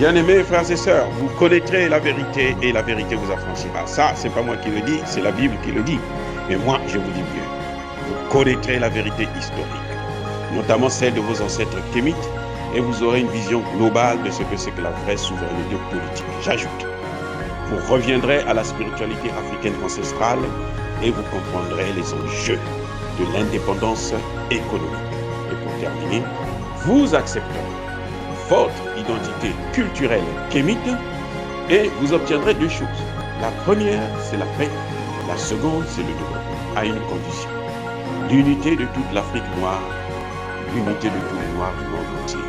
Bien-aimés frères et sœurs, vous connaîtrez la vérité et la vérité vous affranchira. Ça, c'est pas moi qui le dis, c'est la Bible qui le dit. Mais moi, je vous dis mieux. Vous connaîtrez la vérité historique, notamment celle de vos ancêtres kémites, et vous aurez une vision globale de ce que c'est que la vraie souveraineté politique. J'ajoute, vous reviendrez à la spiritualité africaine ancestrale et vous comprendrez les enjeux de l'indépendance économique. Et pour terminer, vous accepterez votre identité culturelle kémite et vous obtiendrez deux choses. La première, c'est la paix. La seconde, c'est le développement, à une condition. L'unité de toute l'Afrique noire, l'unité de tous les Noirs du monde entier.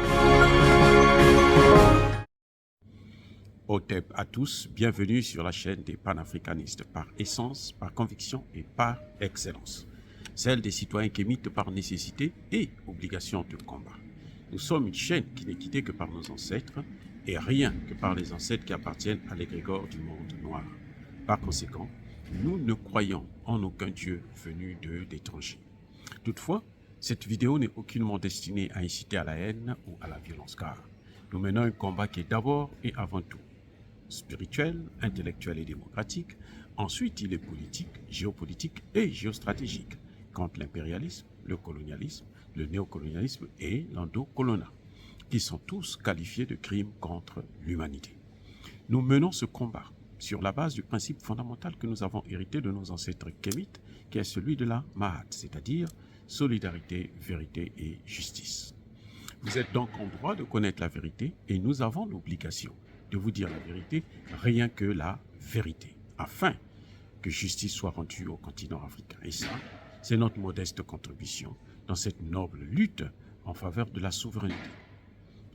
Otep à tous, bienvenue sur la chaîne des panafricanistes, par essence, par conviction et par excellence. Celle des citoyens kémites par nécessité et obligation de combat. Nous sommes une chaîne qui n'est guidée que par nos ancêtres et rien que par les ancêtres qui appartiennent à l'égrégore du monde noir. Par conséquent, nous ne croyons en aucun Dieu venu d'étrangers. Toutefois, cette vidéo n'est aucunement destinée à inciter à la haine ou à la violence, car nous menons un combat qui est d'abord et avant tout spirituel, intellectuel et démocratique. Ensuite, il est politique, géopolitique et géostratégique contre l'impérialisme, le colonialisme, le néocolonialisme et l'endocolonat, qui sont tous qualifiés de crimes contre l'humanité. Nous menons ce combat sur la base du principe fondamental que nous avons hérité de nos ancêtres kémites, qui est celui de la Mahat, c'est-à-dire solidarité, vérité et justice. Vous êtes donc en droit de connaître la vérité et nous avons l'obligation de vous dire la vérité, rien que la vérité, afin que justice soit rendue au continent africain. Et ça, c'est notre modeste contribution dans cette noble lutte en faveur de la souveraineté,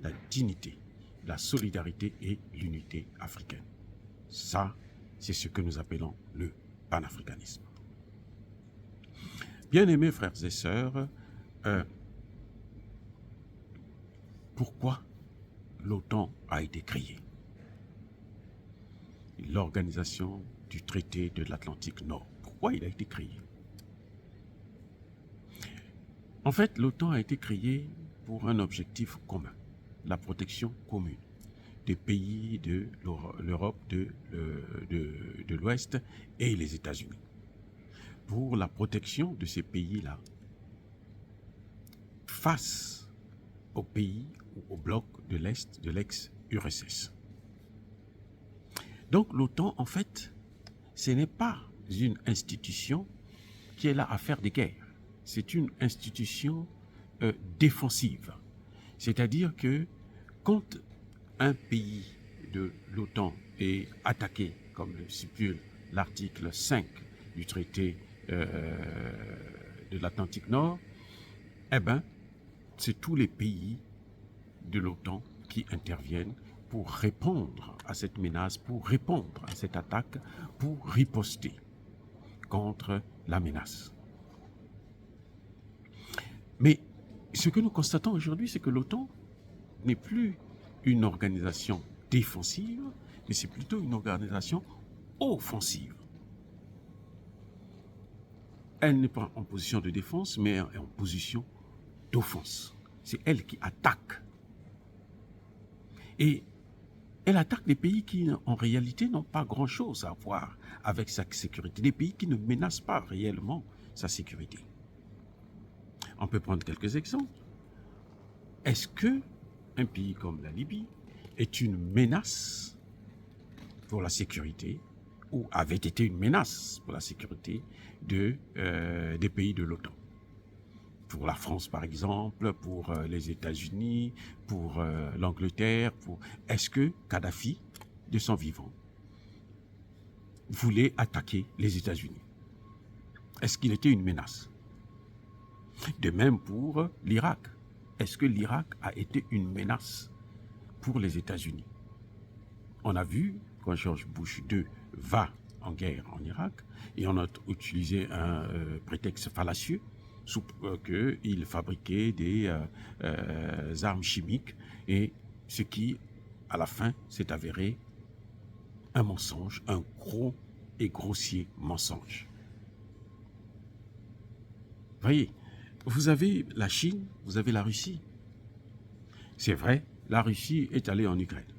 la dignité, la solidarité et l'unité africaine. Ça, c'est ce que nous appelons le panafricanisme. Bien-aimés frères et sœurs, pourquoi l'OTAN a été créée? L'organisation du traité de l'Atlantique Nord. Pourquoi il a été créé? En fait, l'OTAN a été créé pour un objectif commun, la protection commune des pays de l'Europe de l'Ouest et les États-Unis. Pour la protection de ces pays-là face aux pays ou au bloc de l'Est de l'ex-URSS. Donc l'OTAN, en fait, ce n'est pas une institution qui est là à faire des guerres. C'est une institution défensive. C'est-à-dire que quand un pays de l'OTAN est attaqué, comme le stipule l'article 5 du traité de l'Atlantique Nord, eh bien, c'est tous les pays de l'OTAN qui interviennent pour répondre à cette menace, pour répondre à cette attaque, pour riposter contre la menace. Mais ce que nous constatons aujourd'hui, c'est que l'OTAN n'est plus une organisation défensive, mais c'est plutôt une organisation offensive. Elle n'est pas en position de défense, mais en position d'offense. C'est elle qui attaque. Et elle attaque des pays qui, en réalité, n'ont pas grand-chose à voir avec sa sécurité. Des pays qui ne menacent pas réellement sa sécurité. On peut prendre quelques exemples. Est-ce qu'un pays comme la Libye est une menace pour la sécurité ou avait été une menace pour la sécurité des pays de l'OTAN? Pour la France, par exemple, pour les États-Unis, pour l'Angleterre. Est-ce que Kadhafi, de son vivant, voulait attaquer les États-Unis? Est-ce qu'il était une menace? De même pour l'Irak. Est-ce que l'Irak a été une menace pour les États-Unis? On a vu, quand George Bush II va en guerre en Irak, et on a utilisé un prétexte fallacieux, qu'il fabriquait des armes chimiques, et ce qui, à la fin, s'est avéré un mensonge, un gros et grossier mensonge. Voyez, vous avez la Chine, vous avez la Russie. C'est vrai, la Russie est allée en Ukraine.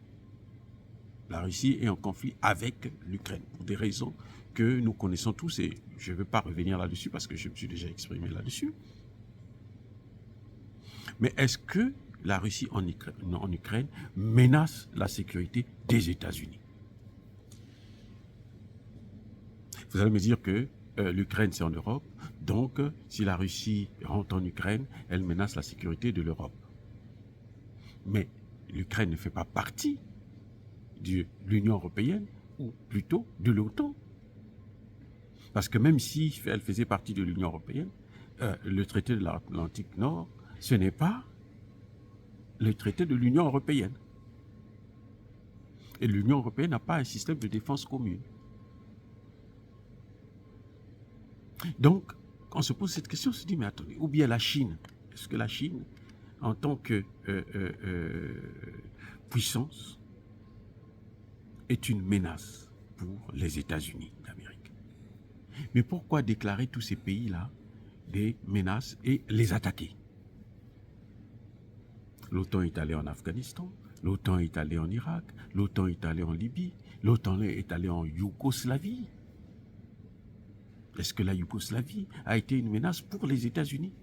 La Russie est en conflit avec l'Ukraine pour des raisons que nous connaissons tous et je ne veux pas revenir là-dessus parce que je me suis déjà exprimé là-dessus. Mais est-ce que la Russie en Ukraine menace la sécurité des États-Unis? Vous allez me dire que l'Ukraine, c'est en Europe. Donc, si la Russie rentre en Ukraine, elle menace la sécurité de l'Europe. Mais l'Ukraine ne fait pas partie de l'Union européenne, ou plutôt de l'OTAN. Parce que même si elle faisait partie de l'Union européenne, le traité de l'Atlantique Nord, ce n'est pas le traité de l'Union européenne. Et l'Union européenne n'a pas un système de défense commune. Donc, quand on se pose cette question, on se dit, mais attendez, ou bien la Chine, est-ce que la Chine, en tant que puissance, est une menace pour les États-Unis d'Amérique? Mais pourquoi déclarer tous ces pays-là des menaces et les attaquer? L'OTAN est allé en Afghanistan, l'OTAN est allé en Irak, l'OTAN est allé en Libye, l'OTAN est allé en Yougoslavie. Est-ce que la Yougoslavie a été une menace pour les États-Unis?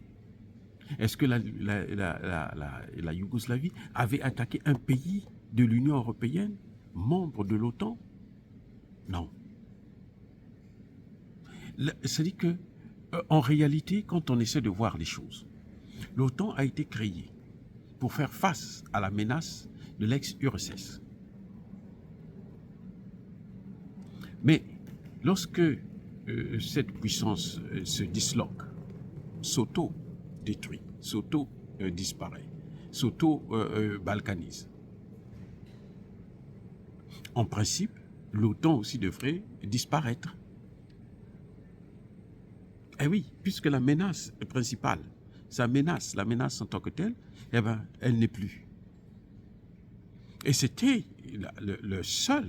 Est-ce que la Yougoslavie avait attaqué un pays de l'Union européenne, membre de l'OTAN? Non. C'est-à-dire que, en réalité, quand on essaie de voir les choses, l'OTAN a été créée pour faire face à la menace de l'ex-URSS. Mais lorsque cette puissance se disloque, s'auto-détruit, s'auto-disparaît, s'auto-balkanise, en principe, l'OTAN aussi devrait disparaître. Eh oui, puisque la menace principale, sa menace, la menace en tant que telle, eh ben, elle n'est plus. Et c'était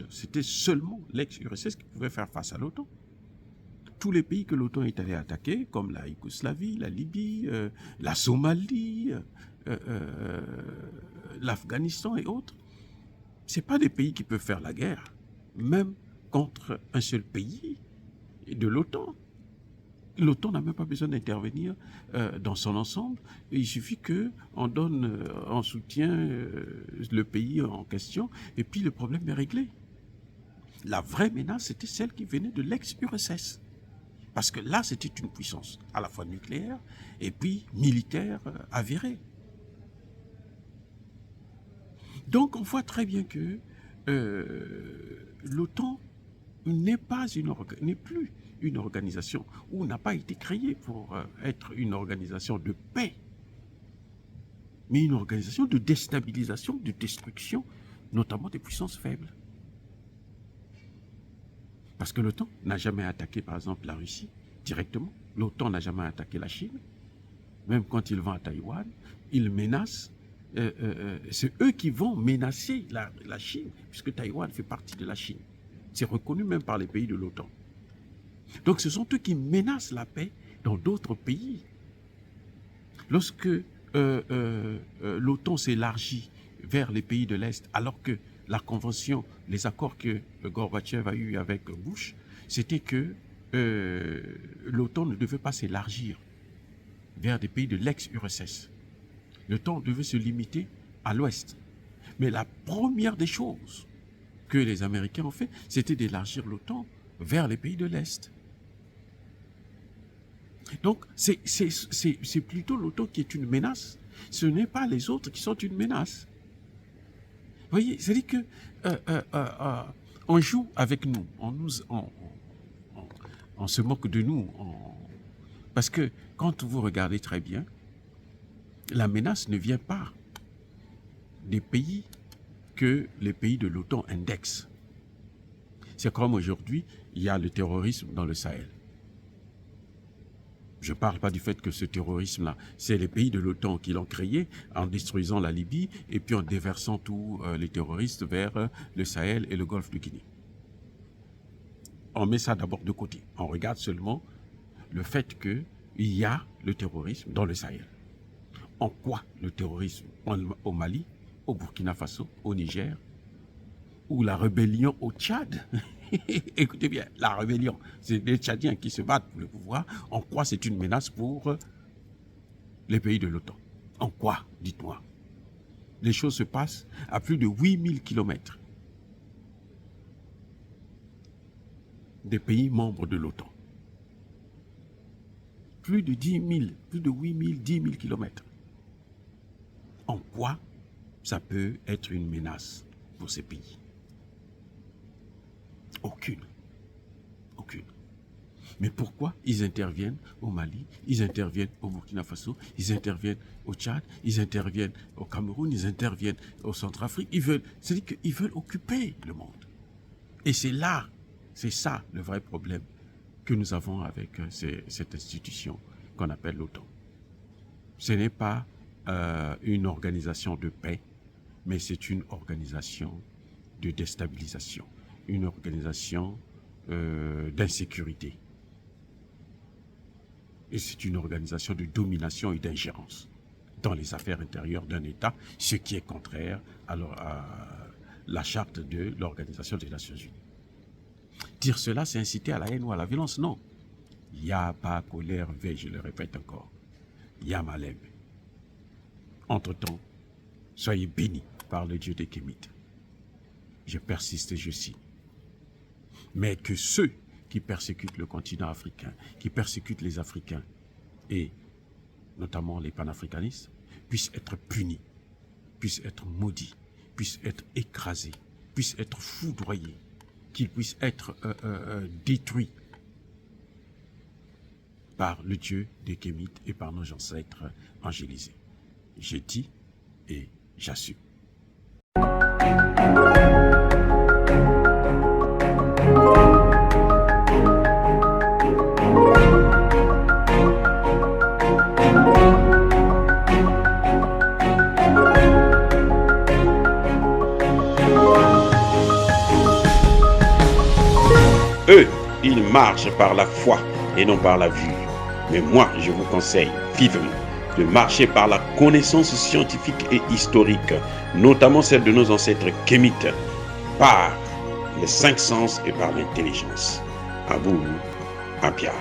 c'était seulement l'ex-URSS qui pouvait faire face à l'OTAN. Tous les pays que l'OTAN est allé attaquer, comme la Yougoslavie, la Libye, la Somalie, l'Afghanistan et autres, ce ne sont pas des pays qui peuvent faire la guerre, même contre un seul pays de l'OTAN. L'OTAN n'a même pas besoin d'intervenir dans son ensemble. Il suffit qu'on donne en soutien le pays en question et puis le problème est réglé. La vraie menace, c'était celle qui venait de l'ex-URSS. Parce que là, c'était une puissance à la fois nucléaire et puis militaire avérée. Donc, on voit très bien que l'OTAN n'est plus une organisation ou n'a pas été créée pour être une organisation de paix, mais une organisation de déstabilisation, de destruction, notamment des puissances faibles. Parce que l'OTAN n'a jamais attaqué, par exemple, la Russie directement. L'OTAN n'a jamais attaqué la Chine. Même quand ils vont à Taïwan, ils menacent. C'est eux qui vont menacer la Chine, puisque Taïwan fait partie de la Chine. C'est reconnu même par les pays de l'OTAN. Donc ce sont eux qui menacent la paix dans d'autres pays. Lorsque l'OTAN s'élargit vers les pays de l'Est, alors que la convention, les accords que Gorbatchev a eus avec Bush, c'était que l'OTAN ne devait pas s'élargir vers des pays de l'ex-URSS. L'OTAN devait se limiter à l'Ouest. Mais la première des choses que les Américains ont fait, c'était d'élargir l'OTAN vers les pays de l'Est. Donc, c'est plutôt l'OTAN qui est une menace. Ce n'est pas les autres qui sont une menace. Vous voyez, c'est-à-dire que on joue avec nous, on se moque de nous. Parce que quand vous regardez très bien, la menace ne vient pas des pays que les pays de l'OTAN indexent. C'est comme aujourd'hui, il y a le terrorisme dans le Sahel. Je ne parle pas du fait que ce terrorisme-là, c'est les pays de l'OTAN qui l'ont créé en détruisant la Libye et puis en déversant tous les terroristes vers le Sahel et le golfe du Guinée. On met ça d'abord de côté. On regarde seulement le fait qu'il y a le terrorisme dans le Sahel. En quoi le terrorisme au Mali, au Burkina Faso, au Niger, ou la rébellion au Tchad. Écoutez bien, la rébellion, c'est les Tchadiens qui se battent pour le pouvoir. En quoi c'est une menace pour les pays de l'OTAN? En quoi, dites-moi? Les choses se passent à plus de 8000 kilomètres des pays membres de l'OTAN. Plus de 10 000, plus de 8000, 10 000 kilomètres. En quoi ça peut être une menace pour ces pays? Aucune. Aucune. Mais pourquoi ils interviennent au Mali, ils interviennent au Burkina Faso, ils interviennent au Tchad, ils interviennent au Cameroun, ils interviennent au Centrafrique. C'est-à-dire qu'ils veulent occuper le monde. Et c'est ça le vrai problème que nous avons avec cette institution qu'on appelle l'OTAN. Ce n'est pas une organisation de paix, mais c'est une organisation de déstabilisation, une organisation d'insécurité. Et c'est une organisation de domination et d'ingérence dans les affaires intérieures d'un État, ce qui est contraire à la charte de l'Organisation des Nations Unies. Dire cela, c'est inciter à la haine ou à la violence? Non. Ya ba colère veille, je le répète encore. Ya malem. Entre-temps, soyez bénis par le Dieu des Kémites. Je persiste et je signe. Mais que ceux qui persécutent le continent africain, qui persécutent les Africains, et notamment les panafricanistes, puissent être punis, puissent être maudits, puissent être écrasés, puissent être foudroyés, qu'ils puissent être détruits par le Dieu des Kémites et par nos ancêtres angélisés. J'ai dit et j'assume. Eux, ils marchent par la foi et non par la vue. Mais moi, je vous conseille vivement de marcher par la connaissance scientifique et historique, notamment celle de nos ancêtres kémites, par les 5 sens et par l'intelligence. Abou Abia.